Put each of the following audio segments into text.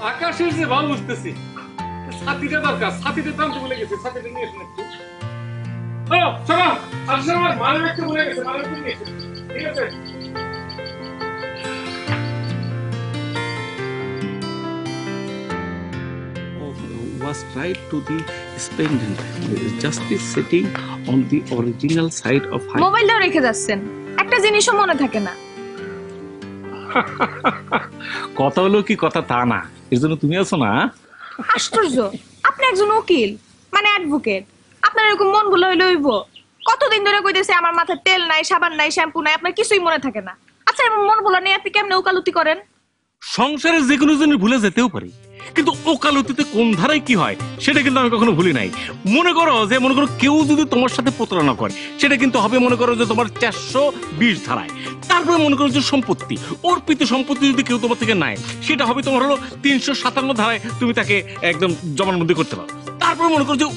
আকাশের যে ভাব বুঝতেছি, ছাতিটা দরকার, ছাতিটা তো আমি ভুলে গেছি, ছাতিটা নিয়ে এসে একটু। ও শোনো, আসলে আমার মালের একটা ভুলে গেছে, মালের একটা নিয়ে এসে। ঠিক আছে? Was right to the spendent. Justice sitting on the original side of high. মোবাইলটাও রেখে যাচ্ছেন, একটা জিনিসও মনে থাকে না। কথা হলো কি কথা তা না, এর জন্য তুমি আছো না। আশ্চর্য, আপনি একজন উকিল মানে অ্যাডভোকেট, আপনার এরকম মন ভুলে হইলে হইব? কতদিন ধরে কইতেছে আমার মাথায় তেল নাই, সাবান নাই, শ্যাম্পু নাই, আপনার কিছুই মনে থাকে না। আচ্ছা এমন মন ভুলা নিয়ে আপনি কেমনে ওকালতি করেন? সংসারে যে কোনো জনের ভুলে যেতেও পারি, কিন্তু ওকালতিতে কোন ধারায় কি হয় সেটা কিন্তু আমি কখনো ভুলি নাই। মনে করো কেউ যদি তোমার সাথে প্রতারণা করে, সেটা কিন্তু হবে মনে করো যে তোমার 420 ধারায়। তারপরে মনে করো যে সম্পত্তি, অর্পিত সম্পত্তি যদি কেউ তোমার থেকে নেয়, সেটা হবে তোমার হলো 357 ধারায়, তুমি তাকে একদম জবানবন্দি করতে পারো। তারপরে মনে করো যে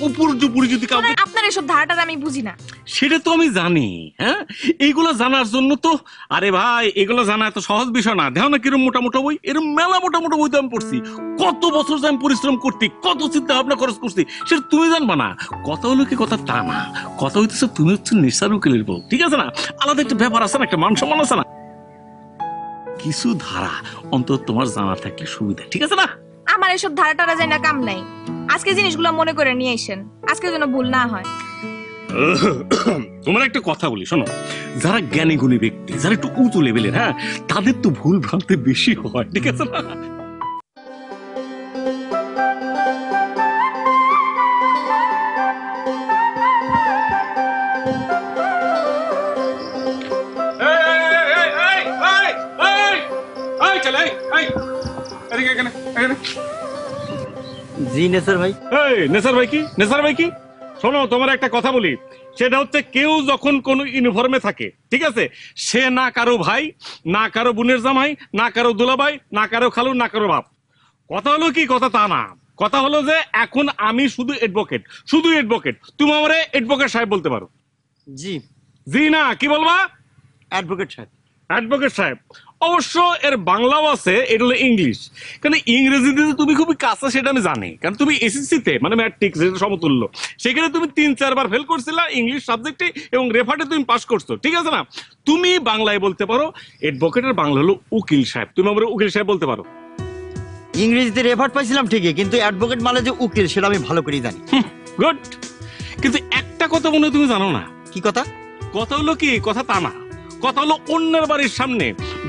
উপরি যদি কাউকে, আপনার এসব ধারাটা আমি বুঝি না। সেটা তো আমি জানি। হ্যাঁ, এইগুলো জানার জন্য তো, আরে ভাই এগুলো জানা এত সহজ বিষয় না। দেখো না কিরম মোটা মোটা বই, এরকম মেলা মোটা মোটা বই তো আমি পড়ছি। কত বছর আমি পরিশ্রম করছি, কত চিন্তা ভাবনা খরচ করছি, সেটা তুমি জানবা না। কথা হলো কি কথা তা না, কথা হইতেছে তুমি হচ্ছে নেশার উকিলের বউ, ঠিক আছে না? আলাদা একটা ব্যাপার আছে না, একটা মান সম্মান আছে না। কিছু ধারা অন্তত তোমার জানা থাকলে সুবিধা, ঠিক আছে না? আমার এসব ধারা টারা যাই না, কাম নাই। আজকে জিনিসগুলো মনে করে নিয়ে আসেন, আজকে যেন ভুল না হয়। তোমার একটা কথা বলি শোনো, যারা জ্ঞানী গুণী ব্যক্তি, যারা একটু উঁচু লেভেলের, হ্যাঁ, তাদের তো ভুল ভ্রান্তি বেশি হয়, ঠিক আছে না? জি নেসার ভাই। নেসার ভাই কি, নেসার ভাই কি? শোনো, তোমার একটা কথা বলি, সেটা হচ্ছে কেউ যখন কোন ইউনিফর্মে থাকে, ঠিক আছে, সে না কারো ভাই, না কারো বোনের জামাই, না কারো দুলাভাই, না কারো খালু, না কারো বাপ। কথা হলো কি কথা তা না, কথা হলো যে এখন আমি শুধু এডভোকেট, শুধু এডভোকেট। তুমি আমারে এডভোকেট সাহেব বলতে পারো। জি জি না কি বলবা? অ্যাডভোকেট সাহেব। অ্যাডভোকেট সাহেব। অবশ্য এর বাংলাও আছে, এটা হলো ইংলিশ। কারণ ইংরেজিতে তুমি খুবই কাছে সেটা আমি জানি, কারণ তুমি এসএসসিতে মানে ম্যাট্রিক সমতুল্য, সেখানে তুমি 3-4 বার ফেল করছিলা ইংলিশ সাবজেক্টে, এবং রেফার্টে তুমি পাস করছো, ঠিক আছে না? তুমি বাংলায় বলতে পারো এডভোকেটের বাংলা হলো উকিল সাহেব, তুমি আমার উকিল সাহেব বলতে পারো। ইংরেজিতে রেফার পাইছিলাম ঠিকই, কিন্তু অ্যাডভোকেট মানে যে উকিল সেটা আমি ভালো করেই জানি। গুড। কিন্তু একটা কথা মনে হয় তুমি জানো না। কি কথা? কথা হলো কি কথা তা না, কথা হলো অন্যের বাড়ির সামনে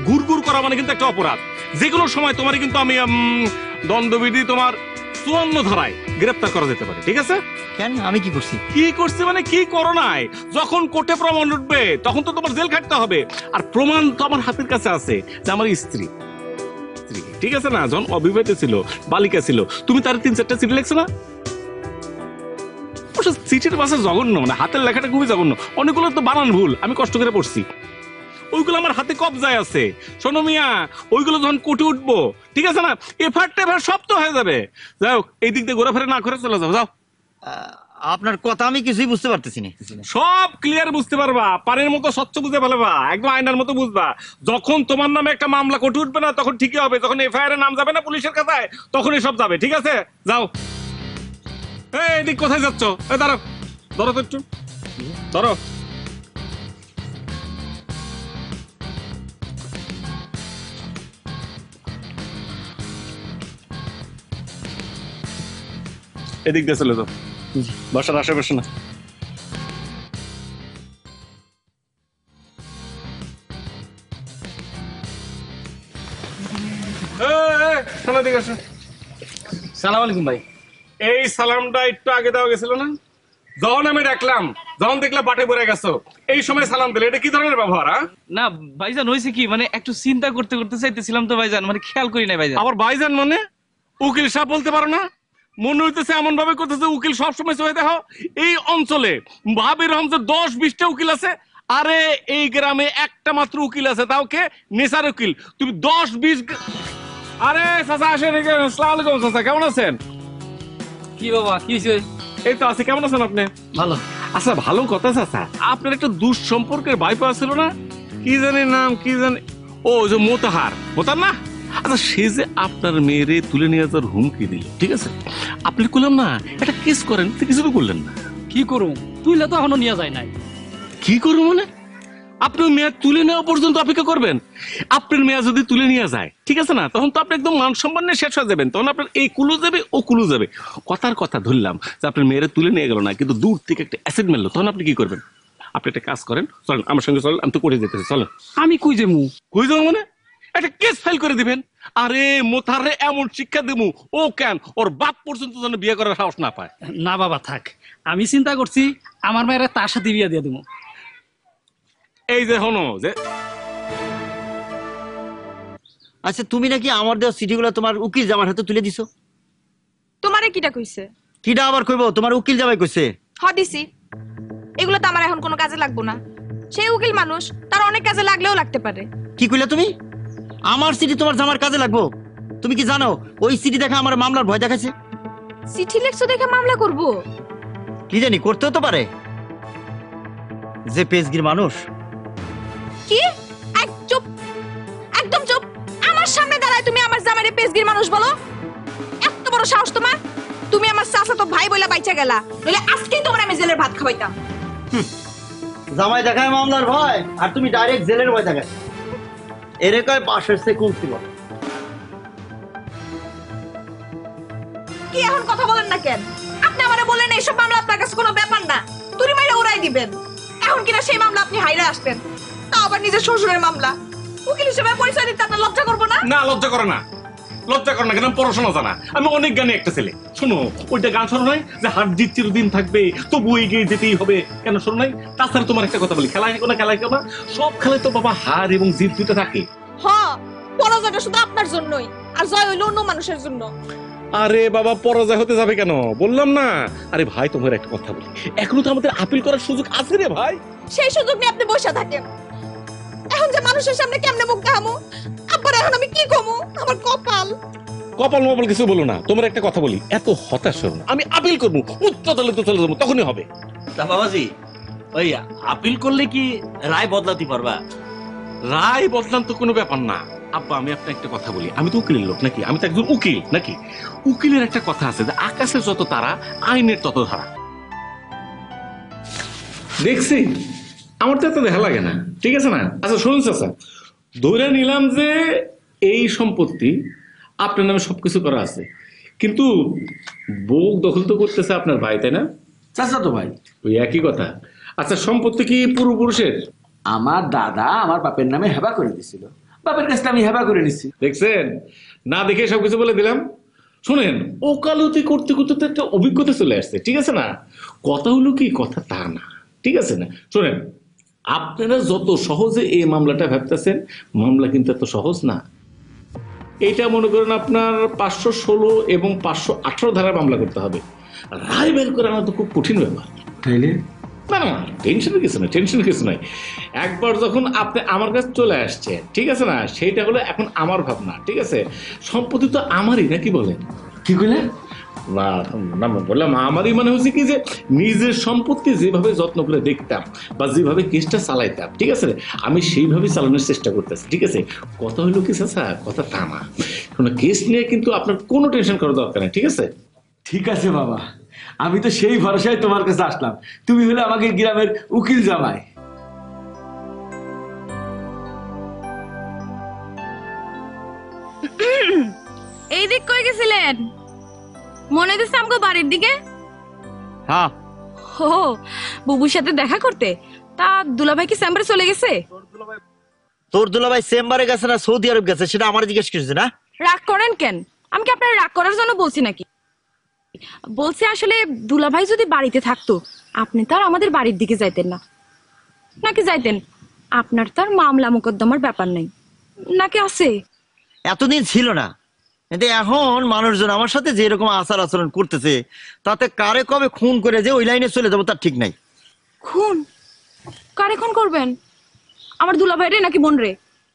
ঘুরঘুর করা মানে কিন্তু একটা অপরাধ। যে কোনো সময় তোমার কিন্তু আমি দণ্ডবিধি তোমার 54 ধারায় গ্রেফতার করা যেতে পারে, ঠিক আছে? কেন, আমি কি করছি? কি করছি মানে কি করো নাই? যখন কোর্টে প্রমাণ উঠবে তখন তো তোমার জেল খাটতে হবে। আর প্রমাণ তো আমার হাতের কাছে আছে যে আমার স্ত্রী, ঠিক আছে না? যখন অবিবাহিত ছিল, বালিকা ছিল, তুমি তার 3-4টা চিঠি লিখছো না? চিঠির ভাষা জঘন্য, মানে হাতের লেখাটা খুবই জঘন্য। অনেকগুলো তো বানান ভুল, আমি কষ্ট করে পড়ছি, ওইগুলো আমার হাতে কবজায় আছে। শোনো মিয়া, ওইগুলো যখন কোর্টে উঠবো, ঠিক আছে না, এফআর সব তো হয়ে যাবে। যাও, এই দিক দিয়ে ঘোরাফেরা না করে চলে যাও, যাও। আপনার কথা আমি কিছুই বুঝতে পারতেছি না। সব ক্লিয়ার বুঝতে পারবা, পানির মতো স্বচ্ছ বুঝতে পারবা, একদম আয়নার মতো বুঝবা। যখন তোমার নামে একটা মামলা কোর্টে উঠবে না, তখন ঠিকই হবে। যখন এফআইআর এর নাম যাবে না পুলিশের কাছে, তখনই সব যাবে, ঠিক আছে? যাও। এই দিক কোথায় যাচ্ছ? এই দাঁড়াও, ধরো তো একটু, ধরো। এদিক দিয়ে চলে যাও, বাসার আশেপাশে না। সালাম আলাইকুম ভাই। এই সালামটা একটু আগে দেওয়া গেছিল না? যখন আমি ডাকলাম, যখন দেখলাম বাটে পড়ে গেছো, এই সময় সালাম দিলে, এটা কি ধরনের ব্যবহার? না ভাইজান, হয়েছে কি, মানে একটু চিন্তা করতে করতে চাইতেছিলাম তো ভাইজান, মানে খেয়াল করি না ভাইজান। আবার ভাইজান মানে উকিল সাহেব বলতে পারো না? মনে হইতেছে এমন ভাবে করতেছে উকিল সবসময় চলে। দেখো এই অঞ্চলে ভাবের অঞ্চলে 10-20টা উকিল আছে, আরে এই গ্রামে একটা মাত্র উকিল আছে, তাও কে? নেশার উকিল। তুমি 10-20, আরে চাচা আসেন। আসসালামু আলাইকুম চাচা, কেমন আছেন? কি বাবা, কি হয়েছে? এই তো আছি, কেমন আছেন আপনি? ভালো। আচ্ছা, ভালো কথা চাচা, আপনার একটা দুঃসম্পর্কের ভাইপো ছিল না? কি জানি নাম, কি জানি, ও যে মোতাহার, মোতার না? আচ্ছা সে যে আপনার মেয়েরে তুলে নিয়ে যাওয়ার হুমকি দিল, ঠিক আছে, আপনি করলাম না একটা কেস করেন, তো কিছু তো করলেন না। কি করুম, তুইলে তো এখনো নিয়ে যায় নাই। কি করবো মানে? আপনি মেয়ে তুলে নেওয়া পর্যন্ত অপেক্ষা করবেন? আপনার মেয়ে যদি তুলে নিয়ে যায়, ঠিক আছে না, তখন তো আপনি একদম মান সম্মান নিয়ে শেষ হয়ে যাবেন। তখন আপনার এই কুলু যাবে, ও কুলু যাবে। কথার কথা ধরলাম যে আপনার মেয়েরা তুলে নিয়ে গেল না, কিন্তু দূর থেকে একটা অ্যাসিড মারলো, তখন আপনি কি করবেন? আপনি একটা কাজ করেন, চলেন আমার সঙ্গে, চলেন, আমি তো করে যেতেছি, চলেন। আমি কই যেমু? কই যাবো মানে? একটা কেস ফাইল করে দিবেন। আরে মোথারে এমন শিক্ষা দেবো, ও কেন ওর বাপ পর্যন্ত যেন বিয়ে করার সাহস না পায়। না বাবা থাক, আমি চিন্তা করছি আমার মেয়েরা তার সাথে বিয়ে দিয়ে দেবো। এই যে হনো যে আচ্ছা তুমি নাকি আমার দেওয়া চিঠিগুলো তোমার উকিল জামার হাতে তুলে দিছো? তোমারে কিটা কইছে? কিটা আবার কইবো, তোমার উকিল জামাই কইছে। দিছি। এগুলো তো আমার এখন কোনো কাজে লাগবো না। সেই উকিল মানুষ, তার অনেক কাজে লাগলেও লাগতে পারে। কি কইলা তুমি? আমার চিঠি তোমার জামার কাজে লাগবো? তুমি কি জানো ওই চিঠি দেখা আমার মামলার ভয় দেখাচ্ছে? চিঠি লেখছো দেখে মামলা করব? কি জানি, করতেও তো পারে। যে পেজগির মানুষ। কি? চুপ, একদম চুপ। আমার সামনে দাঁড়ায় তুমি আমার জামাইরে পেজগির মানুষ বলো? এত বড় সাহস তোমার? তুমি আমার চাচাতো ভাই বইলা বাইচা গেলা, নইলে আজকেই তোমার আমি জেলের ভাত খাওয়াইতাম। জামাই দেখায় মামলার ভয়, আর তুমি ডাইরেক্ট জেলের ভয় দেখায়। এরে কয় পাশের সে কোন ছিল। কি এখন কথা বলেন না কেন? আপনি আমারে বললেন এইসব মামলা আপনার কাছে কোনো ব্যাপার না, তুই মাইরা উড়াই দিবেন। এখন কিনা সেই মামলা আপনি হাইরা আসবেন, তা আবার নিজের শ্বশুরের মামলা। উকিল হিসেবে পরিচয় দিতে আপনার লজ্জা করবো না? না, লজ্জা করে না, লজ্জা করে না কেন? পড়াশোনা জানা, আমি অনেক জ্ঞানী একটা ছেলে। শোনো, ওইটা গান শোনো নাই যে হার জিত চিরদিন থাকবে, তবু এগিয়ে যেতেই হবে, কেন শোনো নাই? তাছাড়া তোমার একটা কথা বলি, খেলায় কোনো খেলায় কেউ না, সব খেলায় তো বাবা হার এবং জিত দুটো থাকে। হ্যাঁ, পরাজয়টা শুধু আপনার জন্যই, আর জয় হইলো অন্য মানুষের জন্য। আরে বাবা, পরাজয় হতে যাবে কেন? বললাম না। আরে ভাই, তোমার একটা কথা বলি, এখনো তো আমাদের আপিল করার সুযোগ আছে রে ভাই। সেই সুযোগ নিয়ে আপনি বসে থাকেন। এখন যে মানুষের সামনে কেমনে মুখ দেখামু, আবার এখন আমি কি কমু? আমার কপাল। কপাল মপাল কিছু বলো না। তোমার একটা কথা বলি, এত হতাশ হও না। আমি আপিল করবো, উচ্চ আদালতে চলে যাবো, তখনই হবে। তা বাবাজি, ওই আপিল করলে কি রায় বদলাতে পারবা? রায় বদলান তো কোনো ব্যাপার না আব্বা। আমি আপনার একটা কথা বলি, আমি তো উকিলের লোক নাকি? আমি তো একজন উকিল নাকি? উকিলের একটা কথা আছে যে আকাশে যত তারা, আইনের তত ধারা। দেখছি, আমার তো এত দেখা লাগে না, ঠিক আছে না? আচ্ছা শুনুন চাচা, ধরে নিলাম যে এই সম্পত্তি আপনার নামে সবকিছু করা আছে, কিন্তু বউ দখল তো করতেছে আপনার ভাই, তাই না? চাচা তো ভাই। ওই একই কথা। আচ্ছা, সম্পত্তি কি পূর্বপুরুষের? আমার দাদা আমার বাপের নামে হেবা করে দিছিল, বাপের কাছে আমি হেবা করে নিছি। দেখছেন, না দেখে সবকিছু বলে দিলাম। শুনেন, ওকালতি করতে করতে তো একটা অভিজ্ঞতা চলে আসছে, ঠিক আছে না? কথা হলো কি, কথা তা না, ঠিক আছে না? শুনেন, আপনারা যত সহজে এই মামলাটা ভাবতেছেন, মামলা কিন্তু এত সহজ না। এইটা মনে করেন আপনার 516 এবং 518 ধারায় মামলা করতে হবে। রায় বের করে আনা তো খুব কঠিন ব্যাপার। তাইলে না না, টেনশনের কিছু নাই, টেনশনের কিছু নাই। একবার যখন আপনি আমার কাছে চলে আসছে, ঠিক আছে না, সেইটা হলো এখন আমার ভাবনা, ঠিক আছে? সম্পত্তি তো আমারই, নাকি বলেন? কি কইলে? না না, বললাম আমারই, মানে হচ্ছে কি যে নিজের সম্পত্তি যেভাবে যত্ন করে দেখতাম বা যেভাবে কেসটা চালাইতাম, ঠিক আছে, আমি সেইভাবে চালানোর চেষ্টা করতেছি, ঠিক আছে? কথা হলো কি চাচা, কথা তা না। কোনো কেস নিয়ে কিন্তু আপনার কোনো টেনশন করার দরকার নেই, ঠিক আছে? ঠিক আছে বাবা, আমি তো সেই ভরসায় তোমার কাছে আসলাম। তুমি হলে আমাকে গ্রামের উকিল জামাই। এই দিক কই গেছিলেন? মনে দিচ্ছে আমাকে বাড়ির দিকে? হ্যাঁ, ও, বুবুর সাথে দেখা করতে? তা দুলাভাই কি চেম্বারে চলে গেছে? তোর দুলাভাই চেম্বারে গেছে না সৌদি আরব গেছে, সেটা আমার জিজ্ঞেস করছে না? রাগ করেন কেন? আমি কি আপনার রাগ করার জন্য বলছি নাকি? বলছি আসলে দুলাভাই যদি বাড়িতে থাকতো, আপনি তো আর আমাদের বাড়ির দিকে যাইতেন না, নাকি যাইতেন? আপনার তো আর মামলা মোকদ্দমার ব্যাপার নাই, নাকি আছে? এতদিন ছিল না, কিন্তু এখন মানুষজন আমার সাথে যে এরকম আচার আচরণ করতেছে, তাতে কারে কবে খুন করে যে ওই লাইনে চলে যাবো তার ঠিক নাই। খুন? কারে খুন করবেন? আমার দুলাভাই রে নাকি বোন রে?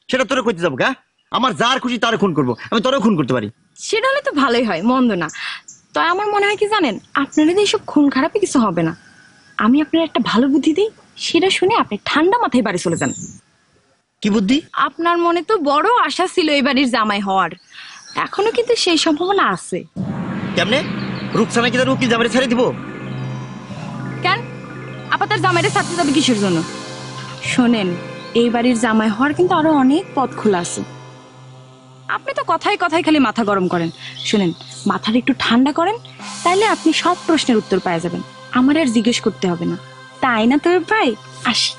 সেটা তোরে কইতে যাবো গা? আমার যার খুশি তারে খুন করবো, আমি তোরেও খুন করতে পারি। সেটা হলে তো ভালোই হয়, মন্দ না। তাই আমার মনে হয় কি জানেন, আপনাদের এইসব খুন খারাপে কিছু হবে না। আমি আপনার একটা ভালো বুদ্ধি দিই, সেটা শুনে আপনি ঠান্ডা মাথায় বাড়ি চলে যান। কি বুদ্ধি? আপনার মনে তো বড় আশা ছিল এই বাড়ির জামাই হওয়ার, এখনো কিন্তু সেই সম্ভাবনা আছে। কেমনে? রুকসানা কি তার উকিল জামাইরে ছেড়ে দিব? কেন আপা তার জামাইরে ছাড়তে যাবে কিসের জন্য? শোনেন, এই বাড়ির জামাই হওয়ার কিন্তু আরো অনেক পথ খোলা আছে। আপনি তো কথায় কথায় খালি মাথা গরম করেন। শুনেন, মাথাটা একটু ঠান্ডা করেন, তাইলে আপনি সব প্রশ্নের উত্তর পেয়ে যাবেন, আমার আর জিজ্ঞেস করতে হবে না। তাই না তোর ভাই? আসি।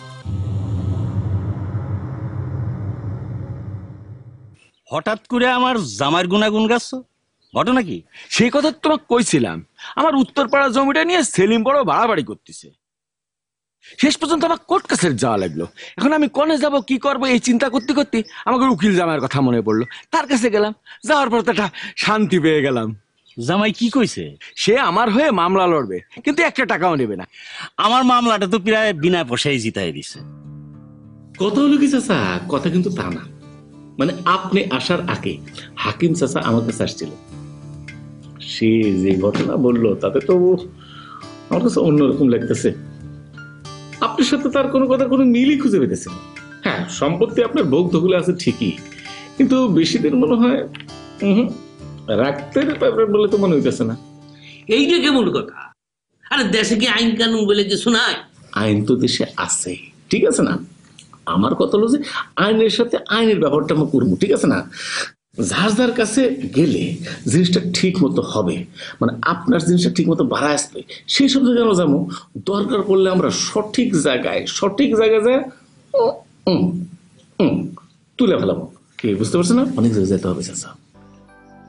হঠাৎ করে আমার জামাইয়ের গুনাগুন গাছ ঘটনা কি? সেই কথা তো তোমাকে কইছিলাম, আমার উত্তরপাড়া জমিটা নিয়ে সেলিম বড় বাড়াবাড়ি করতেছে। শেষ পর্যন্ত আমার কোর্ট কাছের যাওয়া লাগলো। এখন আমি কনে যাব, কি করব, এই চিন্তা করতে করতে আমাকে উকিল জামাইয়ের কথা মনে পড়লো। তার কাছে গেলাম, যাওয়ার পর তো একটা শান্তি পেয়ে গেলাম। জামাই কি কইছে? সে আমার হয়ে মামলা লড়বে, কিন্তু একটা টাকাও নেবে না। আমার মামলাটা তো প্রায় বিনা পয়সায় জিতাই দিছে। কথা হলো কি চাচা, কথা কিন্তু তা না। মানে আপনি আসার আগে হাকিম চাচা আমার কাছে আসছিল, সে যে ঘটনা বললো তাতে তো আমার কাছে অন্যরকম লাগতেছে। আপনার সাথে তার কোনো কথা কোনো মিলই খুঁজে পেতেছে না। হ্যাঁ, সম্পত্তি আপনার ভোগ দখলে আছে ঠিকই, কিন্তু বেশি দিন মনে হয় রাখতে পারবেন বলে তো মনে হইতেছে না। এইটা কেমন কথা? আরে দেশে কি আইন কানুন বলে কিছু নাই? আইন তো দেশে আছে, ঠিক আছে না? আমার কথা হলো যে আইনের সাথে আইনের ব্যাপারটা আমরা করবো, ঠিক আছে না? যার যার কাছে গেলে জিনিসটা ঠিক মতো হবে, মানে আপনার জিনিসটা ঠিক মতো বাড়ায় আসবে, সেই সব জায়গায় আমরা যাবো। দরকার পড়লে আমরা সঠিক জায়গায় যায় তুলে ফেলাবো। কি বুঝতে পারছো না? অনেক জায়গায় যেতে হবে চাচা।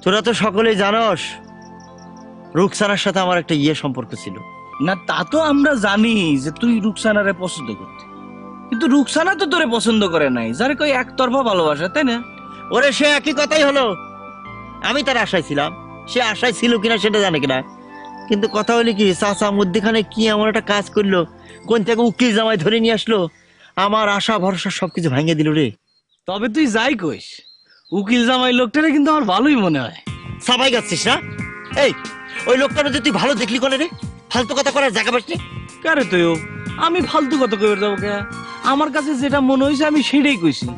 তোরা তো সকলেই জানোস রুকসানার সাথে আমার একটা সম্পর্ক ছিল। না তা তো আমরা জানি যে তুই রুকসানারে পছন্দ করতি, কিন্তু রুকসানা তো তোরে পছন্দ করে নাই, যারে কই একতরফা ভালোবাসা, তাই না? ওরে সে একই কথাই হলো। আমি তার আশায় ছিলাম, সে আশায় ছিল কিনা সেটা জানে কিনা, কিন্তু কথা হলো কি, চাচা মধ্যখানে কি এমন একটা কাজ করলো, কোন থেকে উকিল জামাই ধরে নিয়ে আসলো, আমার আশা ভরসা সবকিছু ভাঙিয়ে দিল রে। তবে তুই যাই কইস, উকিল জামাই লোকটারে কিন্তু আমার ভালোই মনে হয়। সাবাই গাচ্ছিস না? এই ওই লোকটা যদি তুই ভালো দেখলি কোনে রে? ফালতু কথা করার জায়গা পাসনি? কারে তুইও আমি ফালতু কথা কইবার যাবো কে? আমার কাছে যেটা মনে হয়েছে আমি সেটাই কইছি।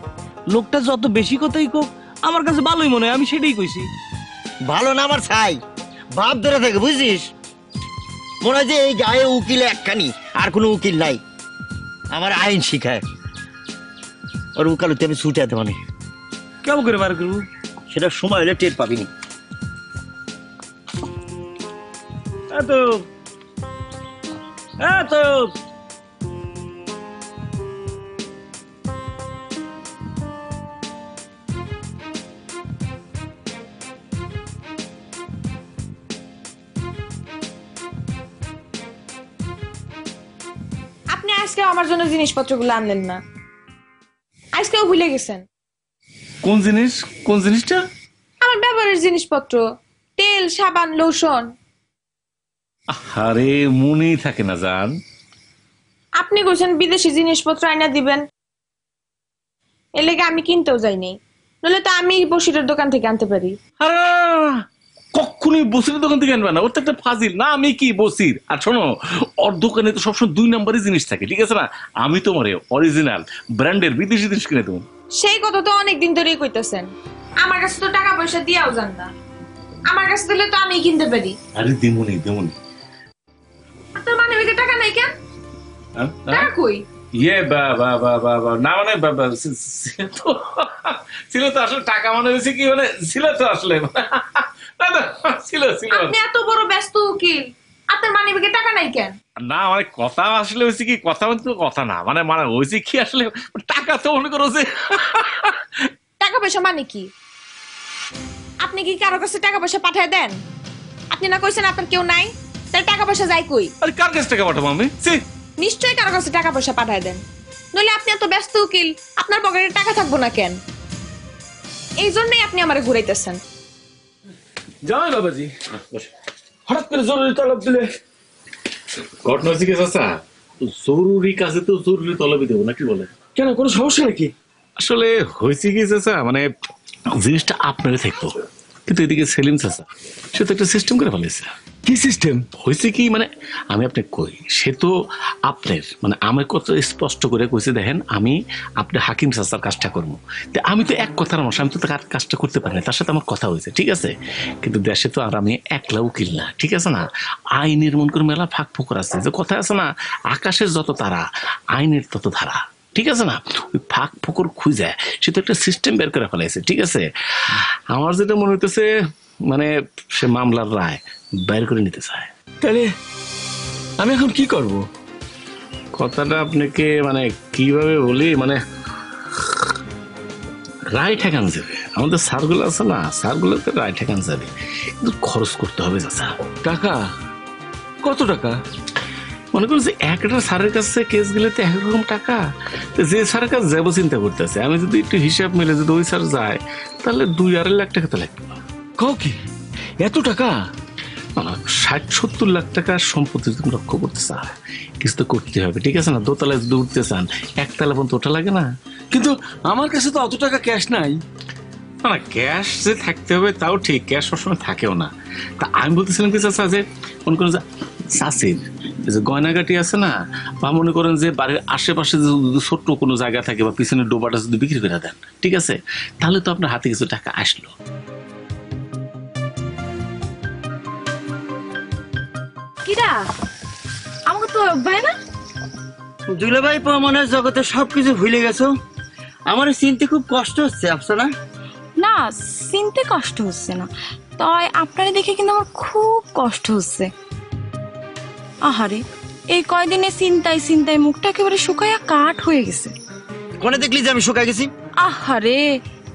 লোকটা যত বেশি কথাই কোক, আমার কাছে ভালোই মনে হয়, আমি সেটাই কইছি। ভালো না আমার ছাই বাপ ধরে থাকে, বুঝছিস? মনে হয় যে এই গায়ে উকিল একখানি, আর কোনো উকিল নাই। আমার আইন শিখায়, ওর উকালতি আমি ছুটাতে মানে। কেমন করে বার করবো সেটা সময় হলে টের পাবিনি। এত আপনি আজকে আমার জন্য জিনিসপত্রগুলো আনলেন না, আজকেও ভুলে গেছেন। কোন জিনিস? কোন জিনিসটা? আমার ব্যবহারের জিনিসপত্র, তেল, সাবান, লোশন। আরে মনেই থাকে না জান। আপনি বলছেন বিদেশি জিনিসপত্র আইনা দিবেন, এর লেগে আমি কিনতেও যাইনি, নইলে তো আমি বসিরের দোকান থেকে আনতে পারি। আরে কখনই বসির দোকান থেকে আনবে না, ওর তো একটা ফাজিল না। আমি কি বসির? আর শোনো, ওর দোকানে তো সবসময় 2 নম্বরই জিনিস থাকে, ঠিক আছে না? আমি তোমার অরিজিনাল ব্র্যান্ডের বিদেশি জিনিস কিনে দেবো। সেই কথা তো অনেকদিন ধরেই কইতেছেন। আমার কাছে তো টাকা পয়সা দিয়াও যান না, আমার কাছে দিলে তো আমি কিনতে পারি। আরে দেমনি দেমনি। আপনার মানে ওইটা টাকা নাই কেন? টাকা কই? না মানে ছিল তো আসলে, টাকা মানে হয়েছে কি, মানে ছিল তো আসলে, ছিল। আপনি এত বড় ব্যস্ত উকিল, আপনার মানে টাকা নাই কেন? না মানে কথা আসলে হয়েছে কি, কথা কথা না, মানে মানে হয়েছে কি আসলে, টাকা তো মনে করো যে টাকা পয়সা মানে কি? আপনি কি কারো কাছে টাকা পয়সা পাঠায় দেন? আপনি না কইছেন আপনার কেউ নাই, তাহলে টাকা পয়সা যায় কই? আরে কার কাছে টাকা পাঠাবো আমি? নিশ্চয়ই কারো কাছে টাকা পয়সা পাঠায় দেন, নইলে আপনি এত ব্যস্ত উকিল, আপনার পকেটে টাকা থাকবো না কেন? এই জন্যই আপনি আমারে ঘুরাইতেছেন। জামাই বাবাজি হঠাৎ করে জরুরি তলব দিলে? ঘটনা হয়েছে কি চাচা, জরুরি কাজে তো জরুরি তলবই দেবো নাকি বলে? কেন, কোনো সমস্যা নাকি? আসলে হয়েছে কি চাচা, মানে জিনিসটা আপনারই থাকতো, কিন্তু এদিকে সেলিম চাচা সে তো একটা সিস্টেম করে ফেলেছে। কি সিস্টেম? হয়েছে কি মানে আমি আপনাকে কই, সে তো আপনার মানে আমার কত স্পষ্ট করে কইছে, দেখেন আমি আপনি হাকিম চাচার কাজটা করবো। তো আমি তো এক কথার মানুষ, আমি তো তার কাজটা করতে পারি না, তার সাথে আমার কথা হয়েছে, ঠিক আছে। কিন্তু দেশে তো আর আমি একলা উকিল না, ঠিক আছে না, আইনের মন করে মেলা ফাঁক ফোকর আছে, যে কথা আছে না, আকাশের যত তারা আইনের তত ধারা, ঠিক আছে না। ওই ফাঁক ফোকর খুঁজে সে তো একটা সিস্টেম বের করে ফেলাইছে, ঠিক আছে। আমার যেটা মনে হইতেছে মানে সে মামলার রায় বের করে নিতে চায়। তাহলে আমি এখন কি করব? কথাটা আপনাকে মানে কিভাবে বলি, মানে রায় ঠেকান যাবে, আমাদের স্যারগুলো আছে না, স্যারগুলোতে রায় ঠেকান যাবে, কিন্তু খরচ করতে হবে চাচা। টাকা? কত টাকা? মনে করুন যে একটা স্যারের কাছে কেস গেলে তো একরকম টাকা, তো যে স্যারের কাছে যাবো চিন্তা করতেছে, আমি যদি একটু হিসাব মিলে যদি ওই স্যার যায় তাহলে 2-2.5 লাখ টাকা তো লাগবে। কও কি এত টাকা? 60-70 লাখ টাকার সম্পত্তি তুমি রক্ষা করতে চাও, কিছু তো করতে হবে, ঠিক আছে না। দোতলায় যদি উঠতে চান একতলা পর্যন্ত ওঠা লাগে না। কিন্তু আমার কাছে তো অত টাকা ক্যাশ নাই। না ক্যাশ যে থাকতে হবে তাও ঠিক, ক্যাশ সবসময় থাকেও না। তা আমি বলতেছিলাম কি চাচা, যে মনে করেন যে চাষির যে গয়নাগাটি আছে না, বা মনে করেন যে বাড়ির আশেপাশে যদি ছোট্ট কোনো জায়গা থাকে বা পিছনে ডোবাটা যদি বিক্রি করে দেন, ঠিক আছে, তাহলে তো আপনার হাতে কিছু টাকা আসলো। কিরা আমাকে তো ভাই না দুলাভাই প্রমাণের জগতে সবকিছু ভুলে গেছো। আমার চিনতে খুব কষ্ট হচ্ছে আফসানা। না, চিনতে কষ্ট হচ্ছে না, তাই আপনারা দেখে কিন্তু আমার খুব কষ্ট হচ্ছে। আহারে, এই কয়দিনে চিন্তায় মুখটা একেবারে শুকায়া কাঠ হয়ে গেছে। কোনে দেখলি যে আমি শুকাই গেছি? আহারে,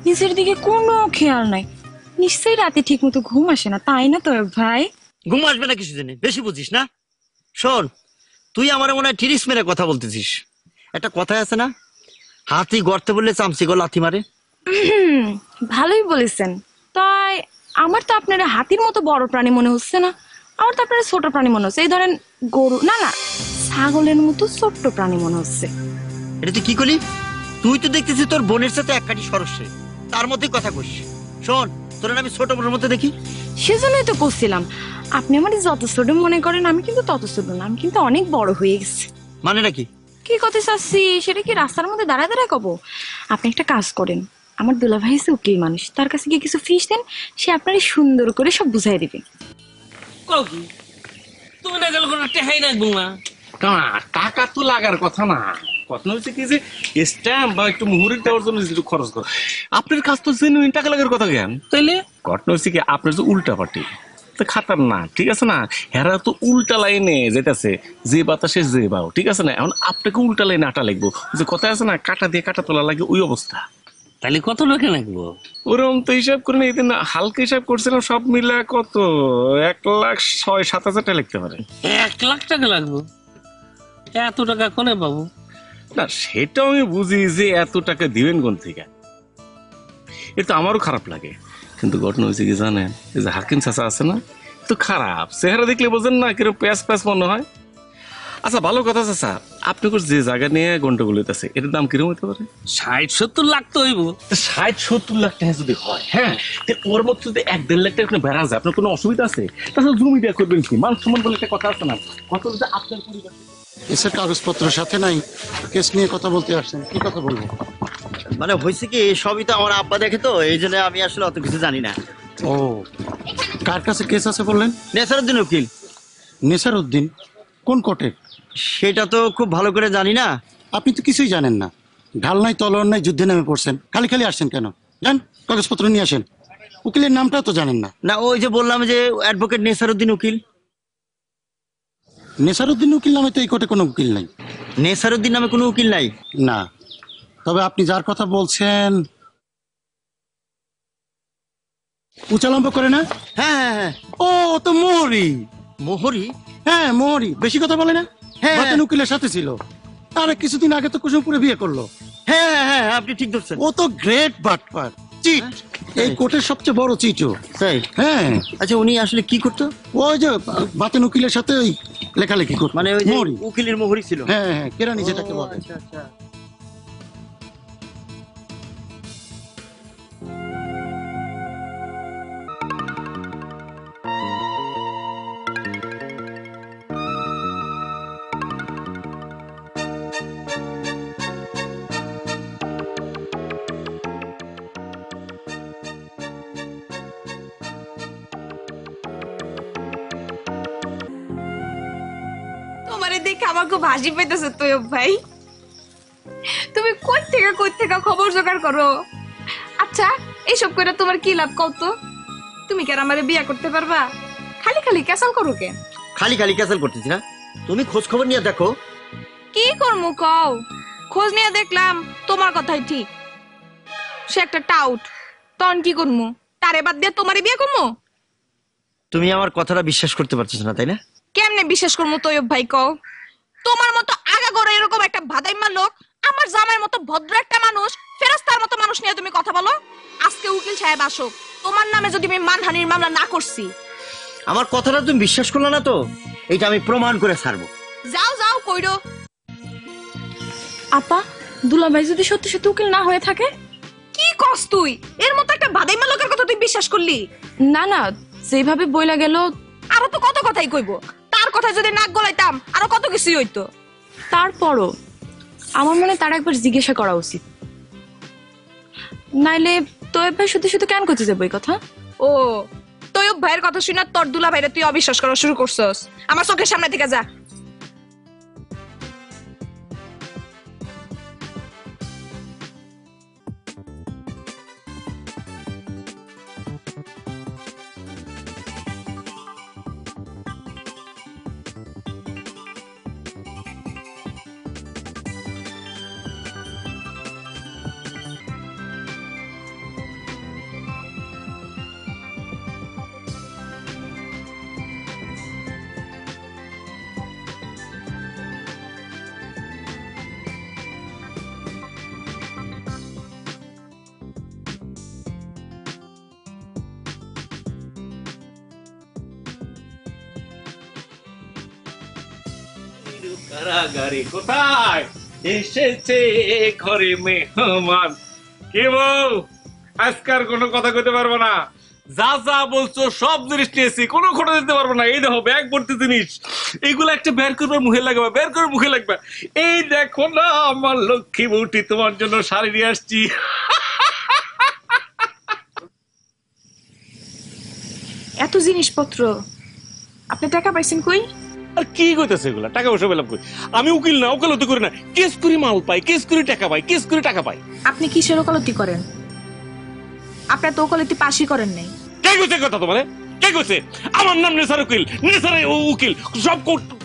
নিজের দিকে কোনো খেয়াল নাই, নিশ্চয়ই রাতে ঠিক মতো ঘুম আসে না, তাই না তো ভাই? ঘুম আসবে না কিছু দিনে, বেশি বুঝিস না। শোন, তুই আমার মনে হয় তিরিশ মেরে কথা বলতেছিস। একটা কথাই আছে না, হাতি গর্তে বললে চামচি গো লাথি মারে। ভালোই বলেছেন। তাই আমার তো আপনারা হাতির মতো বড় প্রাণী মনে হচ্ছে না, আমার তো আপনারা ছোট প্রাণী মনে হচ্ছে। এই ধরেন গরু, না ছাগলের মতো ছোট্ট প্রাণী মনে হচ্ছে। এটা তুই কি করলি? তুই তো দেখতেছিস তোর বোনের সাথে এক কাঠি সরস্যে, তার মধ্যেই কথা কইস। শোন, তোর আমি ছোট বোনের মধ্যে দেখি। সেজন্যই তো করছিলাম, আপনি আমার যত ছোট মনে করেন, আমি কিন্তু তত ছোট না, আমি কিন্তু অনেক বড় হয়ে গেছি। মানেটা কি? কি কথা চাচ্ছি সেটা কি রাস্তার মধ্যে দাঁড়ায় কব? আপনি একটা কাজ করেন, আমার দুলাভাই হচ্ছে উকিল মানুষ, তার কাছে গিয়ে কিছু ফিস দেন, সে আপনারই সুন্দর করে সব বুঝাই দিবে। কও কি তুমি না গেল কোনো টেহাই রাখবো না? টাকা তো লাগার কথা না, কথা হচ্ছে কি যে স্ট্যাম্প বা একটু মুহুরি দেওয়ার জন্য যেটু খরচ করে, আপনার কাছ তো জেনুইন টাকা লাগার কথা জ্ঞান। তাইলে ঘটনা হচ্ছে কি আপনার যে উল্টা পার্টি তো খাতার না, ঠিক আছে না, হেরা তো উল্টা লাইনে যেতেছে, যে বাতাসে যে বাও, ঠিক আছে না। এখন আপনাকে উল্টা লাইনে আটা লাগবো, যে কথা আছে না, কাটা দিয়ে কাটা তোলা লাগে, ওই অবস্থা। তাহলে কত লোকে রাখবো? ওরকম তো হিসাব করে এই দিন হালকা হিসাব করছিলাম, সব মিলা কত 1,06,000-1,07,000 টাকা লিখতে পারে। 1 লাখ টাকা লাগবো? এত টাকা কোনে পাবো? না সেটাও আমি বুঝি যে এত টাকা দিবেন কোন থেকে, এটা আমারও খারাপ লাগে। কিন্তু ঘটনা হয়েছে কি জানেন, এই যে হাকিম চাচা আছে না, তো খারাপ চেহারা দেখলে বোঝেন না, কিরকম প্যাঁচ প্যাঁচ মনে হয়। আচ্ছা ভালো কথা চাচা, আপনি যে জায়গা নিয়ে গন্ডগোল হইতেছে, এটার দাম কিরকম হতে পারে? 60-70 লাখ তো হইব। 60-70 লাখ টাকা যদি হয়, হ্যাঁ, ওর মধ্যে যদি 1-1.5 লাখ টাকা বেড়া যায়, আপনার কোনো অসুবিধা আছে? তাহলে জমি দেওয়া করবেন কি, মান সম্মান বলে একটা কথা আছে না, কত যদি আপনার পরিবার কেসের কাগজপত্র সাথে নাই, কেস নিয়ে কথা বলতে আসছেন, কি কথা বলবো? মানে হয়েছে কি, সবই তো আমার আব্বা দেখে, তো এই জন্য আমি আসলে অত কিছু জানি না। ও, কার কাছে কেস আছে বললেন? নেসারউদ্দিন উকিল। নেসারউদ্দিন কোন কোর্টের? সেটা তো খুব ভালো করে জানি না। আপনি তো কিছুই জানেন না, ঢাল নাই তলোয়ার নাই, যুদ্ধে নেমে পড়ছেন, খালি খালি আসছেন কেন? যান কাগজপত্র নিয়ে আসেন। উকিলের নামটাও তো জানেন না। না ওই যে বললাম যে অ্যাডভোকেট নেসারউদ্দিন উকিল। নেসারউদ্দিন উকিল নামে তো এই কোর্টে কোনো উকিল নাই। নেসারউদ্দিন নামে কোনো উকিল নাই? না, তবে আপনি যার কথা বলছেন উচালম্ব করে না? হ্যাঁ হ্যাঁ হ্যাঁ। ও তো মোহরি। মোহরি? হ্যাঁ মোহরি, বেশি কথা বলে না। হ্যাঁ বাতেন উকিলের সাথে ছিল, আরে কিছুদিন আগে তো কুসুমপুরে বিয়ে করলো। হ্যাঁ হ্যাঁ হ্যাঁ, আপনি ঠিক ধরছেন। ও তো গ্রেট বাটপার, চিট, এই কোর্টের সবচেয়ে বড় চিটও। তাই? হ্যাঁ। আচ্ছা উনি আসলে কি করতো? ওই যে বাতেন উকিলের সাথে ওই লেখালেখি করতো, মানে ওই যে মোহরি। উকিলের মোহরি ছিল। হ্যাঁ হ্যাঁ, কেরানি যেটাকে বলে। আচ্ছা আচ্ছা। তোমারে দেখে আমার খুব হাসি পেতেছে তৈয়ব ভাই। তুমি কই থেকে খবর জোগাড় করো? আচ্ছা এইসব করে তোমার কি লাভ কও তো? তুমি কি আর আমারে বিয়া করতে পারবা? খালি খালি ক্যাসাল করো কে? খালি খালি ক্যাসেল করতেছি না, তুমি খোঁজ খবর নিয়ে দেখো। কি করমু কও? খোঁজ নিয়ে দেখলাম তোমার কথাই ঠিক, সে একটা টাউট। তখন কি করমু? তারে বাদ দিয়ে তোমারে বিয়ে করমু? তুমি আমার কথাটা বিশ্বাস করতে পারছিস না তাই না? কেমনে বিশ্বাস করমু তৈয়ব ভাই কও? তোমার মতো আগাগোড়া এরকম একটা ভাদাইমা লোক, আমার জামাইয়ের মতো ভদ্র একটা মানুষ, ফেরেশতার মতো মানুষ নিয়ে তুমি কথা বলো? আজকে উকিল সাহেব আসুক, তোমার নামে যদি আমি মানহানির মামলা না করছি। আমার কথাটা তুমি বিশ্বাস করলে না তো, এটা আমি প্রমাণ করে ছাড়বো। যাও যাও কইরো। আপা, দুলাভাই যদি সত্যি সত্যি উকিল না হয়ে থাকে? কি কস তুই? এর মতো একটা ভাদাইমা লোকের কথা তুই বিশ্বাস করলি? না না, যেভাবে বইলা গেল। আরো তো কত কথাই কইবো, তার কথা যদি নাক গলাইতাম আরো কত কিছুই হইতো। তারপরও আমার মনে তার একবার জিজ্ঞাসা করা উচিত, নাইলে তৈয়ব ভাই সত্যি সত্যি কেন করতে যাবো এই কথা? ও, তৈয়ব ভাইয়ের কথা শুনে তোর দুলা ভাইরে তুই অবিশ্বাস করা শুরু করছস? আমার চোখের সামনে থেকে যা। কারাগারে কোথায় এসেছে ঘরে মেহমান? কি বউ, আজকার কোনো কথা কইতে পারবো না? যা যা বলছো সব জিনিস নিয়েছি, কোনো খোটা দিতে পারবো না। এই দেখো ব্যাগ ভর্তি জিনিস, এইগুলো একটা বের করবে মুখে লাগবে, বের করে মুখে লাগবে। এই দেখো না আমার লক্ষ্মী বউটি, তোমার জন্য শাড়ি নিয়ে আসছি। এত জিনিসপত্র, আপনি টাকা পাইছেন কই? আর কি কইতেছে এগুলা? টাকা পয়সা পেলাম কই? আমি উকিল না, ওকালতি করি না। কেস করি মাল পাই, কেস করি টাকা পাই, কেস করি টাকা পাই। আপনি কিসের ওকালতি করেন? আপনি তো ওকালতি পাশই করেন নাই। কে কইছে কথা তোমারে? কে কইছে? আমার নাম নেসার উকিল, নেসার উকিল, সব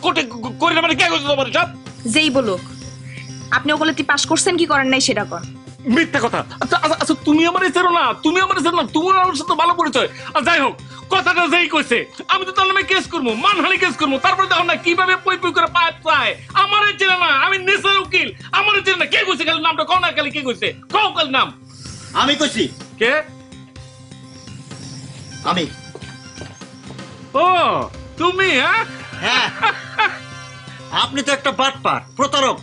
কোর্টে করি না মানে কে কইছে তোমারে সব? যেই বলুক, আপনি ওকালতি পাশ করছেন কি করেন নাই সেটা কর। মিথ্যা কথা। আচ্ছা আচ্ছা আচ্ছা, তুমি আমার চেনো না, তুমি আমার চেনো না, তোমার আমার সাথে ভালো পরিচয়। আর যাই হোক, কথাটা যেই কইছে, আমি তো তার নামে কেস করবো, মানহানি কেস করবো। তারপরে দেখো না কিভাবে পই পই করে পায় পায়। আমারে চেনে না, আমি নেসার উকিল, আমারে চেনে না। কে কইছে খালি নামটা কও না, খালি কে কইছে কও কাল নাম। আমি কইছি। কে? আমি। ও তুমি? হ্যাঁ, আপনি তো একটা বাটপার, প্রতারক,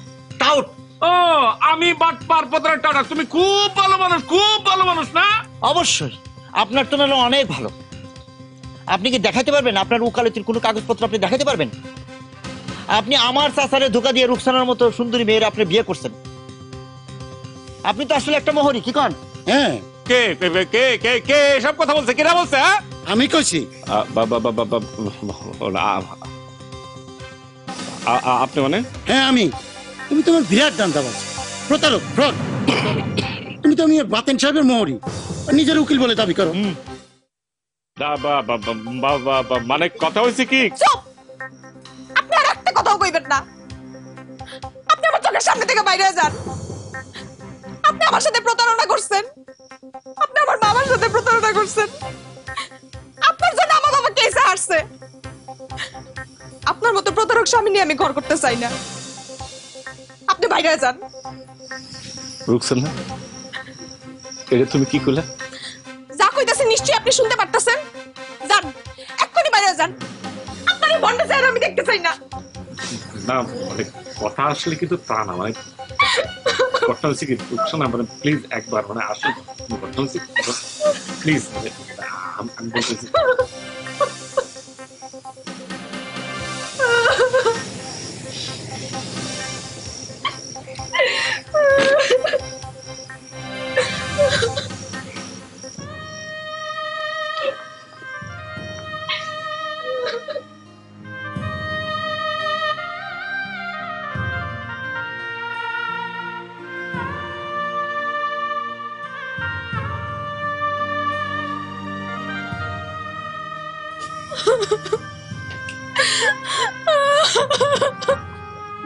টাউট। ও, আমি বাটপার প্রতারক টাউট? তুমি খুব ভালো মানুষ, খুব ভালো মানুষ না? অবশ্যই, আপনার তো নাহলে অনেক ভালো। আপনি কি দেখাতে পারবেন আপনার উকালতির কোনো কাগজপত্র? আপনি দেখাতে পারবেন? আপনি আমার চাচারে ধোকা দিয়ে রুকসানার মতো সুন্দরী মেয়ের আপনি বিয়ে করছেন। আপনি তো আসলে একটা মোহরি, কি কন? হ্যাঁ, কে কে কে কে কে সব কথা বলছে? কেরা বলছে? আমি কইছি। আপনি মানে? হ্যাঁ আমি। তুমি তোমার বিরাট দান্দাবাজ, প্রতারক, ফ্রড। তুমি তো আমি বাতেন সাহেবের মোহরি, নিজের উকিল বলে দাবি করো। মানে কথা হয়েছে কি? চুপ! আপনি আর একটা কথাও কইবেন না। আপনি আমার চোখের সামনে থেকে বাইরে যান। আপনি আমার সাথে প্রতারণা করছেন, আপনি আমার বাবার সাথে প্রতারণা করছেন। আপনার জন্য আমার বাবা কেসে হারছে। আপনার মতো প্রতারক স্বামী নিয়ে আমি ঘর করতে চাই না। আপনি বাইরে যান। রুকসানা, এটা তুমি কি কইলা? যা কইতাছেন নিশ্চয়ই আপনি শুনতে পারতেছেন। যান, এক্ষুনি বাইরে যান। আপনার এই বন্ডে স্যার আমি দেখতে চাই না। না মানে কথা আসলে কিন্তু তা না, মানে কথা হচ্ছে কি রুকসানা, মানে প্লিজ একবার মানে আসলে কথা হচ্ছে প্লিজ, আমি বলতেছি।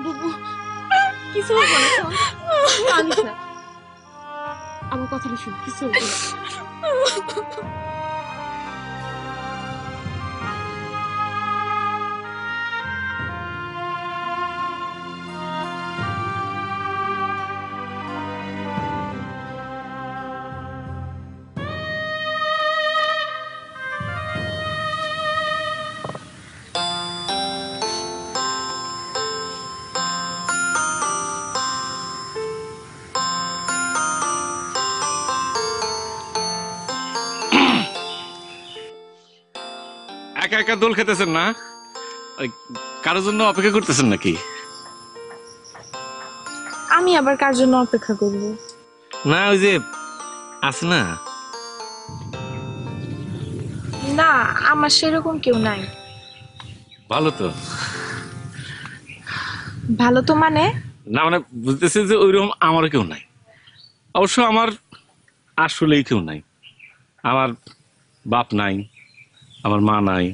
বুবু কিছু হবে না শোন। কাঁদিস না। আমার কথাটা শুন, কিছু হবে না। একা একা দোল খেতেছেন না? ওই কারোর জন্য অপেক্ষা করতেছেন নাকি? আমি আবার কার জন্য অপেক্ষা করব? না ওই যে আছে না, না আমার সেরকম কেউ নাই। ভালো তো। ভালো তো মানে? না মানে বুঝতেছি যে ওইরকম আমারও কেউ নাই। অবশ্য আমার আসলেই কেউ নাই। আমার বাপ নাই, আমার মা নাই,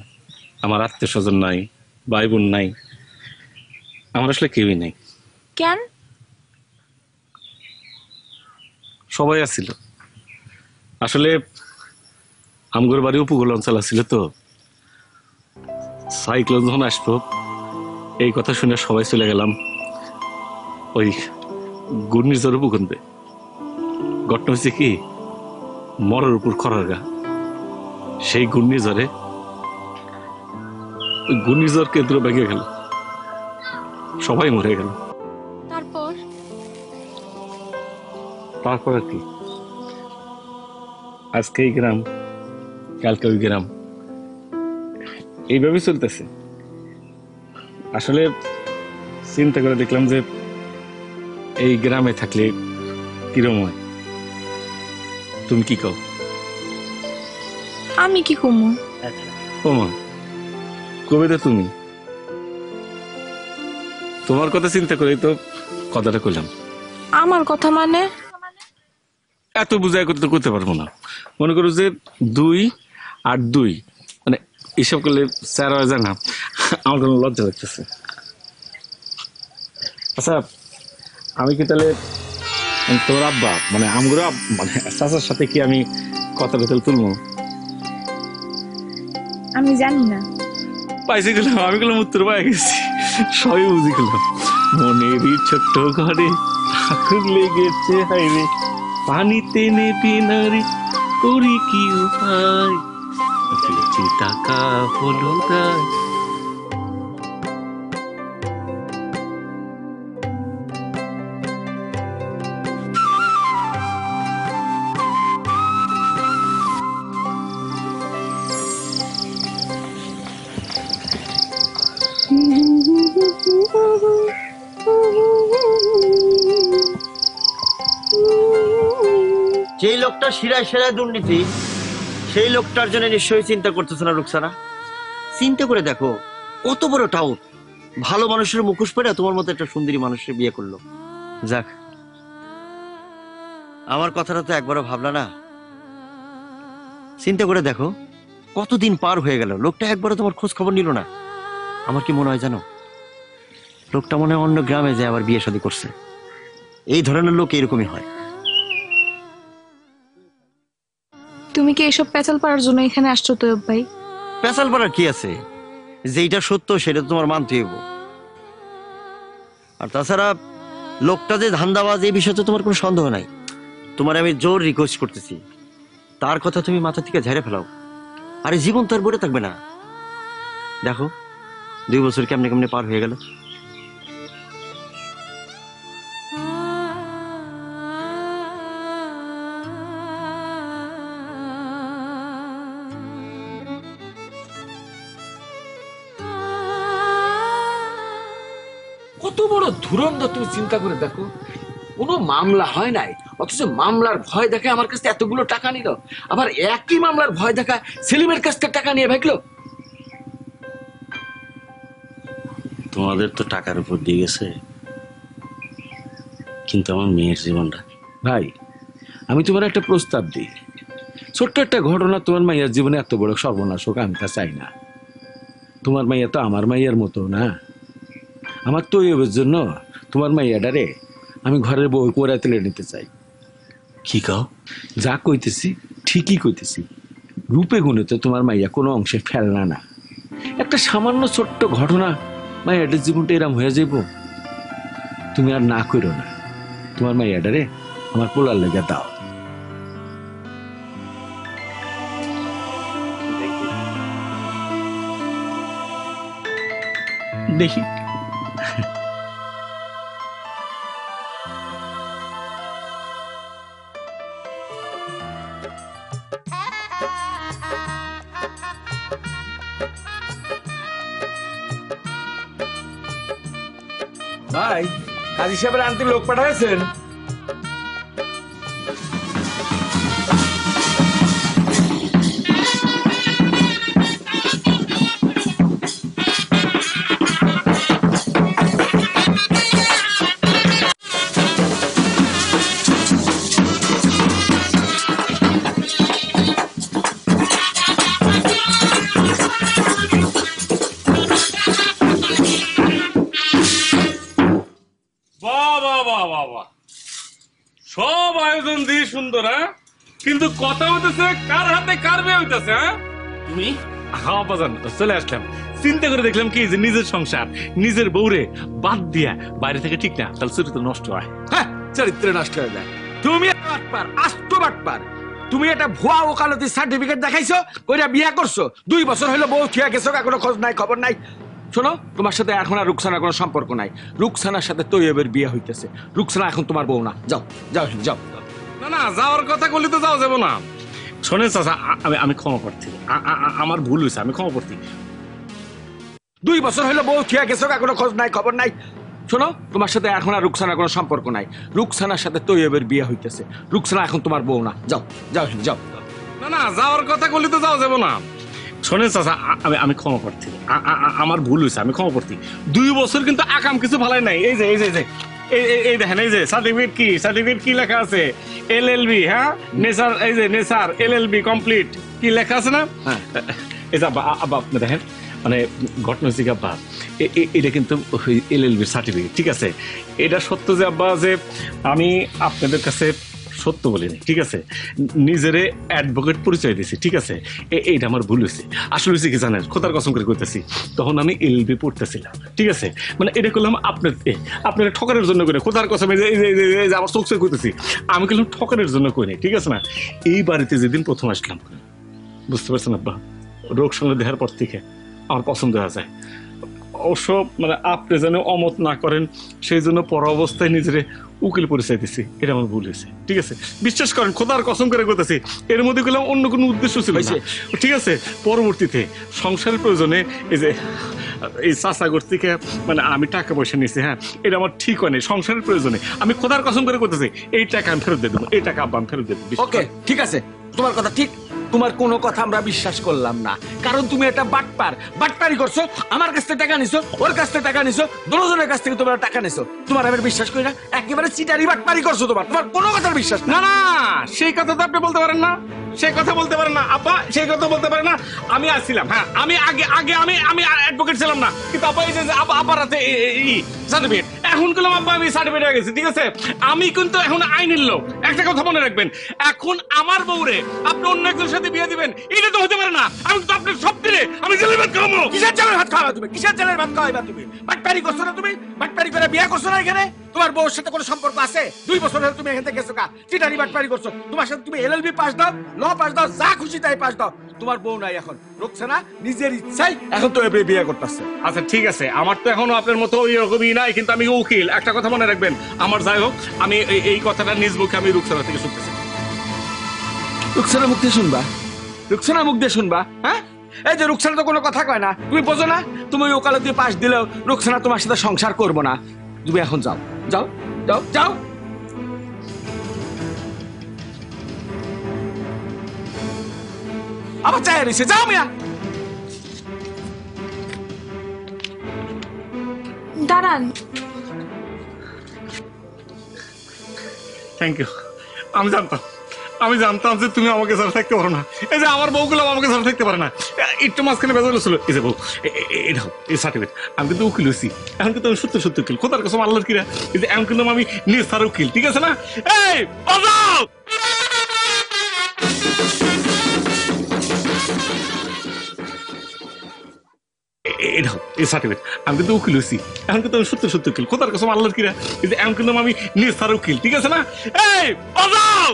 আমার আত্মীয় স্বজন নাই, ভাই বোন নাই, আমার আসলে কেউই নাই। কেন? সবাই আসছিল আসলে, আমগর বাড়ি উপকূল অঞ্চল আছিল তো, সাইক্লোন যখন আসবো এই কথা শুনে সবাই চলে গেলাম ওই ঘূর্ণিঝড় উপকূলে। ঘটনা হচ্ছে কি, মরার উপর খরার গা। সেই ঘূর্ণিঝড়ে ওই ঘূর্ণিঝড় কেন্দ্র ভেঙে গেল, সবাই মরে গেল। তারপর? তারপর আর কি, আজকে এই গ্রাম, কালকে ওই গ্রাম, এইভাবেই চলতেছে। আসলে চিন্তা করে দেখলাম যে এই গ্রামে থাকলে কিরম হয়। তুমি কি কও? আমি কি কমু? ওমা কবে তো তুমি, তোমার কথা চিন্তা করেই তো কথাটা কইলাম। আমার কথা মানে? এত বুঝাই করতে করতে পারবো না। মনে করো যে 2 আর 2 মানে এসব করলে 4 হয়ে যায় না, আমার কোনো লজ্জা লাগতেছে। আচ্ছা আমি কি তাহলে তোর আব্বা মানে আমগুলো মানে চাচার সাথে কি আমি কথা বেতল তুলবো? আমি জানি না। পাইছে গেলাম, আমি গেলাম উত্তর পাই গেছি, সবই বুঝি গেলাম। মনেরই ছোট্ট ঘরে আগুন লেগেছে হাইরে, পানিতে নেবি নারী করি কি উপায়, চেয়েছি টাকা হলো তাই। যেই লোকটা শিরায় শিরায় দুর্নীতি, সেই লোকটার জন্য নিশ্চয়ই চিন্তা করতেছে না রুকসানা। চিন্তা করে দেখো, কত বড় টাউট, ভালো মানুষের মুখোশ পরে তোমার মতো একটা সুন্দরী মানুষের বিয়ে করলো। যাক, আমার কথাটা তো একবারও ভাবলা না। চিন্তা করে দেখো, কতদিন পার হয়ে গেল, লোকটা একবারও তোমার খোঁজ খবর নিল না। আমার কি মনে হয় জানো, লোকটা মনে হয় অন্য গ্রামে যায় আবার বিয়ে শাদী করছে। এই ধরনের লোক এরকমই হয়। তুমি কি এসব পেঁচাল পাড়ার জন্য এখানে আসছো তৈয়ব ভাই? পেঁচাল পাড়ার কি আছে, যেটা সত্য সেটা তোমার মানতে হইব। আর তাছাড়া লোকটা যে ধান্দাবাজ এই বিষয়ে তো তোমার কোনো সন্দেহ নাই। তোমার আমি জোর রিকোয়েস্ট করতেছি, তার কথা তুমি মাথা থেকে ঝেড়ে ফেলাও। আরে জীবন তো আর বলে থাকবে না। দেখো 2 বছর কেমনে কেমনে পার হয়ে গেল। কত বড় ধুরন্ধর তুমি চিন্তা করে দেখো, কোনো মামলা হয় নাই, অথচ মামলার ভয় দেখে আমার কাছে এতগুলো টাকা নিল, আবার একই মামলার ভয় দেখা সেলিমের কাছ থেকে টাকা নিয়ে ভাগলো। তোমাদের তো টাকার উপর দিয়ে গেছে, কিন্তু আমার মেয়ের জীবনটা। ভাই আমি তোমার একটা প্রস্তাব দিই, ছোট্ট একটা ঘটনা তোমার মাইয়ার জীবনে এত বড় সর্বনাশ হোক আমি তা চাই না। তোমার মাইয়া তো আমার মাইয়ার মতো না। আমার তৈয়বের জন্য তোমার মাইয়াটারে আমি ঘরের বউ করে তুলে নিতে চাই। কি কাও? যা কইতেছি ঠিকই কইতেছি। রূপে গুণে তো তোমার মাইয়া কোনো অংশে ফেলনা না। একটা সামান্য ছোট্ট ঘটনা মাইয়াটার জীবনটা এরম হয়ে যাইব। তুমি আর না করো না, তোমার মাইয়াটারে আমার পোলার লেগে দাও। দেখি ভাই, কাজী সাহেবের আনতে লোক পাঠাইছেন? সব আয়োজন দিয়ে সুন্দর, হ্যাঁ, কিন্তু কথা হইতেছে কার হাতে কার বিয়ে হইতেছে। হ্যাঁ, তুমি হ্যাঁ বাজান, চলে আসলাম। চিন্তা করে দেখলাম কি যে নিজের সংসার নিজের বউরে বাদ দিয়া বাইরে থেকে ঠিক না, তাহলে চরিত্র নষ্ট হয়। হ্যাঁ, চরিত্র নষ্ট হয়ে যায়। তুমি বাটপার, আস্ত বাটপার। তুমি একটা ভুয়া ওকালতি সার্টিফিকেট দেখাইছো, কইরা বিয়া করছো। 2 বছর হলো বউ থিয়া গেছো, কোনো খোঁজ নাই খবর নাই। শোনো, তোমার সাথে এখন আর রুকসানার কোনো সম্পর্ক নাই। রুকসানার সাথে তৈয়বের বিয়ে হইতেছে। রুকসানা এখন তোমার বউ না। যাও যাও যাও। না না, যাওয়ার কথা বললে তো যাওয়া যাবো না। শোনেন চাচা, আমি ক্ষমা প্রার্থী, আমার ভুল হয়েছে, আমি ক্ষমা প্রার্থী। 2 বছর হলো বউ থিয়া গেছো, কোনো খোঁজ নাই খবর নাই। শোনো, তোমার সাথে এখন আর রুকসানার কোনো সম্পর্ক নাই। রুকসানার সাথে তৈয়বের বিয়ে হইতেছে। রুকসানা এখন তোমার বউ না। যাও যাও যাও। না না, যাওয়ার কথা বললে তো যাওয়া যাবো না। শোনেন চাচা, আমি ক্ষমা প্রার্থী, আমার ভুল হয়েছে, আমি ক্ষমা প্রার্থী। 2 বছর কিন্তু আকাম কিছু ভালাই নাই। এই যে এই যে এই দেখেন, এই যে সার্টিফিকেট কি লেখা আছে, LLB। হ্যাঁ, নেসার, এই যে নেসার LLB কমপ্লিট কি লেখা আছে না। এই যে আব্বা, আপনি দেখেন, মানে ঘটনা হচ্ছে কি আব্বা, এটা কিন্তু LLB সার্টিফিকেট, ঠিক আছে। এটা সত্য যে আব্বা, যে আমি আপনাদের কাছে সত্য বলিনি, ঠিক আছে, নিজেরে অ্যাডভোকেট পরিচয় দিয়েছি, ঠিক আছে। এইটা আমার ভুল হয়েছে। আসলে হয়েছে কি জানেন, খোদার কসম করে করতেছি, তখন আমি LLB পড়তেছিলাম, ঠিক আছে। মানে এটা করলাম আপনার ঠকানোর জন্য করে, খোদার কসম, এই যে আমার চোখ করতেছি, আমি করলাম ঠকানোর জন্য করিনি, ঠিক আছে না। এই বাড়িতে যেদিন প্রথম আসলাম, বুঝতে পারছেন আব্বা, রোগ সঙ্গে দেখার পর থেকে আমার পছন্দ হয়ে যায়। অবশ্য মানে আপনি যেন অমত না করেন, সেই জন্য পর অবস্থায় নিজের উকিল পরিচয় দিচ্ছি, এটা আমার ভুল হয়েছে, ঠিক আছে। বিশ্বাস করেন, খোদার কসম করে করতেছি, এর মধ্যে গেলাম অন্য কোনো উদ্দেশ্য ছিল না, ঠিক আছে। পরবর্তীতে সংসারের প্রয়োজনে এই যে এই চাষাগর থেকে মানে আমি টাকা পয়সা নিয়েছি, হ্যাঁ, এটা আমার ঠিক হয়নি। সংসারের প্রয়োজনে আমি খোদার কসম করে করতেছি, এই টাকা আমি ফেরত দিয়ে দেবো, এই টাকা আব্বা আমি ফেরত দিয়ে দেবো। ওকে, ঠিক আছে, তোমার কথা ঠিক। তোমার কোনো কথা আমরা বিশ্বাস করলাম না, কারণ তুমি একটা বাটপারি করছো। আমার কাছ থেকে টাকা নিছো, ওর কাছ থেকে টাকা নিছো, দুজনের কাছ থেকে তোমরা টাকা নিছো। তোমার আমি বিশ্বাস করি না, একেবারে চিটারি বাটপারি করছো। তোমার কোনো কথার বিশ্বাস না। না, সেই কথা তো আপনি বলতে পারেন না, সেই কথা বলতে পারেন না আব্বা, সেই কথা বলতে পারেন না। আমি আসছিলাম, হ্যাঁ, আমি আগে আমি অ্যাডভোকেট ছিলাম না, কিন্তু আব্বা এই যে আব্বার হাতে সার্টিফিকেট, এখন করলাম আব্বা আমি সার্টিফিকেট হয়ে গেছি, ঠিক আছে। আমি কিন্তু এখন আইনের লোক। একটা কথা মনে রাখবেন, এখন আমার বউরে আপনি অন্য একজনের সাথে বিয়ে দিবেন, এটা তো হতে পারে না। আমি তো আপনার সব দিলে আমি জেলের ভাত খাওয়াবো। কিসের জেলের ভাত খাওয়াবা তুমি? কিসের জেলের ভাত খাওয়াবা তুমি? বাটপারি করছো না তুমি? বাটপারি করে বিয়ে করছো না এখানে? তোমার বউর সাথে কোনো সম্পর্ক আছে? 2 বছর হলো তুমি এখান থেকে গেছো কা, চিটারি বাটপারি করছো। তোমার সাথে তুমি LLB পাস দাও, ল পাস দাও, যা খুশি তাই পাস দাও। তোমার বউ নাই এখন, রুকসানা নিজের ইচ্ছাই এখন তো বিয়ে করতেছে। আচ্ছা ঠিক আছে, আমার তো এখনো আপনার মতো ওই রকমই নাই, কিন্তু আমি উকিল। একটা কথা মনে রাখবেন, আমার যাই হোক, আমি এই কথাটা নিজ মুখে আমি রুকসানা থেকে শুনতেছি। রুকসানা মুখ দিয়ে শুনবা? রুকসানা মুখ দিয়ে শুনবা? হ্যাঁ, এই যে রুকসানা তো কোনো কথা কয় না, তুমি বোঝো না? তুমি ওই ওকালতি পাস দিলেও রুকসানা তোমার সাথে সংসার করবো না। তুমি এখন যাও যাও যাও যাও। আবার চাই রয়েছে, যাও মিয়া। দাঁড়ান, থ্যাংক ইউ। আমি জানতাম আমি জানতাম যে তুমি আমাকে ছাড়া থাকতে পারো না। এই যে আমার বউগুলো আমাকে ছাড়া থাকতে পারে না। একটু মাঝখানে বেজাল ছিল। এই যে বউ, এটা এই সার্টিফিকেট, আমি কিন্তু উকিল হয়েছি। এখন কিন্তু আমি সত্য সত্য উকিল, খোদার কসম আল্লাহর কিরা। এই যে এখন কিন্তু আমি নিজ তার উকিল, ঠিক আছে না? এই বাজাও! এটা এই সার্টিফিকেট, আমি কিন্তু উকিল হয়েছি। এখন কিন্তু আমি সত্য সত্য উকিল, খোদার কসম আল্লাহর কিরা। এই যে এখন কিন্তু আমি নিজ তার উকিল, ঠিক আছে না? এই বাজাও!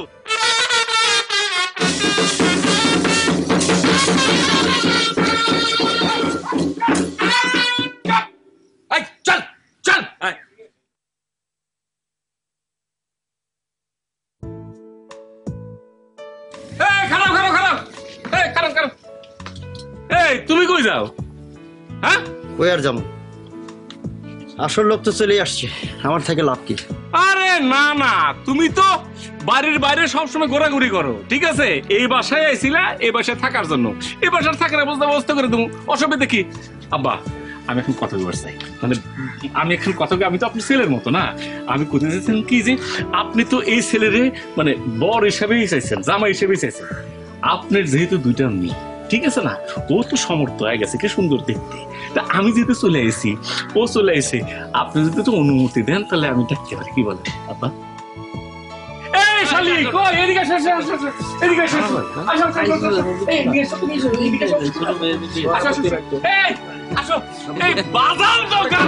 চল চল। খারাপ খারাপ খারাপ, খারাপ খারাপ। এই তুমি কই যাও? হ্যাঁ, ওই আর যাবো, আসল লোক তো চলেই আসছে, আমার থেকে লাভ কি? আরে না না, তুমি তো বাড়ির বাইরে সবসময় ঘোরাঘুরি করো, ঠিক আছে? এই বাসায় আইছিলা এই বাসায় থাকার জন্য, এই বাসার থাকার ব্যবস্থা করে দেবো, অসুবিধা কি? আব্বা, আমি এখন কথা বলতে চাই, মানে আমি এখন কথা, আমি তো আপনার ছেলের মতো না। আমি করতে চাইছেন কি যে আপনি তো এই ছেলেরে মানে বর হিসাবেই চাইছেন, জামা হিসেবেই চাইছেন। আপনার যেহেতু দুইটা মেয়ে, ঠিক আছে না, ও তো সমর্থ হয়ে গেছে, কি সুন্দর দেখতে। তা আমি যেহেতু চলে এসেছি, ও চলে এসে, আপনি যদি তো অনুমতি দেন তাহলে আমি ডাকতে পারি, কি বলেন আব্বা? এই শালি, কই এদিকে আসো, আসো, আসো, আসো, এদিকে আসো, আসো, আসো, আসো, আসো, আসো, এই এদিকে আসো, তুমি এসো, এদিকে আসো, আসো, আসো, এই আসো, এই বাজার দাও গান।